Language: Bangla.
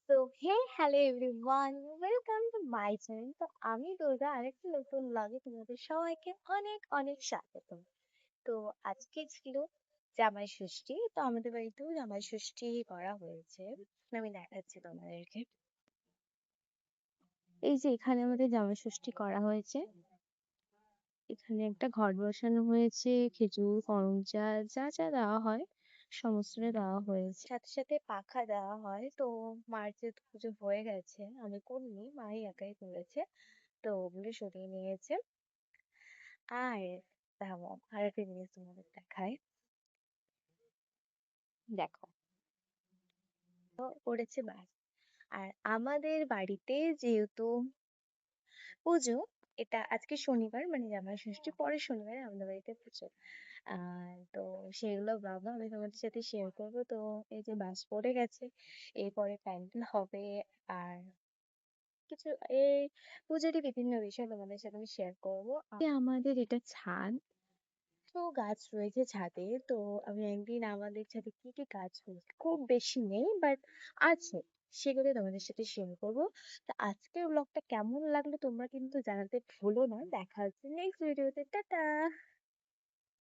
তো hey hello everyone, welcome to my channel. তো আমি দুর্গা আরেকটা নতুন ব্লগে তোমাদের সবাইকে অনেক অনেক স্বাগত। তো আজকে ছিল জামাই ষষ্ঠী। তো আমাদের বাড়িতেও জামাই ষষ্ঠী করা হয়েছে। আমি দেখাচ্ছি তোমাদেরকে। এই যে এখানে আমাদের জামাই ষষ্ঠী করা হয়েছে। এখানে একটা ঘট বসানো হয়েছে, খেজুর, করমচা যা যা দেওয়া হয় সমস্তটা দেওয়া হয়েছে। সাথে সাথে পাখা দেওয়া হয়। তো মার যেহেতু পুজো হয়ে গেছে, আমি করিনি, মাই একাই করেছে। তো ওগুলো সরিয়ে নিয়েছে। আর দেখো আর একটা জিনিস তোমাদের দেখায়, দেখো তো করেছে বাস। আর আমাদের বাড়িতে যেহেতু পুজো, এটা আজকে শনিবার, মানে জামাই ষষ্ঠী পরের শনিবারে আমাদের বাড়িতে পুজো। তো সেগুলো ব্লগও আমি তোমাদের সাথে শেয়ার করবো। তো এই যে বাস পড়ে গেছে, এরপরে প্যান্ডেল হবে। আর কিছু এই পুজোরই বিভিন্ন বিষয় তোমাদের সাথে আমি শেয়ার করবো। আমাদের এটা ছাদ, তো গাছ রয়েছে ছাদে। তো আমি একদিন আমাদের ছাদে কি কি গাছ হয়েছে, খুব বেশি নেই বাট আছে, সেগুলো তোমাদের সাথে শেয়ার করবো। তো আজকের ব্লগটা কেমন লাগলো তোমরা কিন্তু জানাতে ভুলো না। দেখা হচ্ছে নেক্সট ভিডিওতে, টাটা।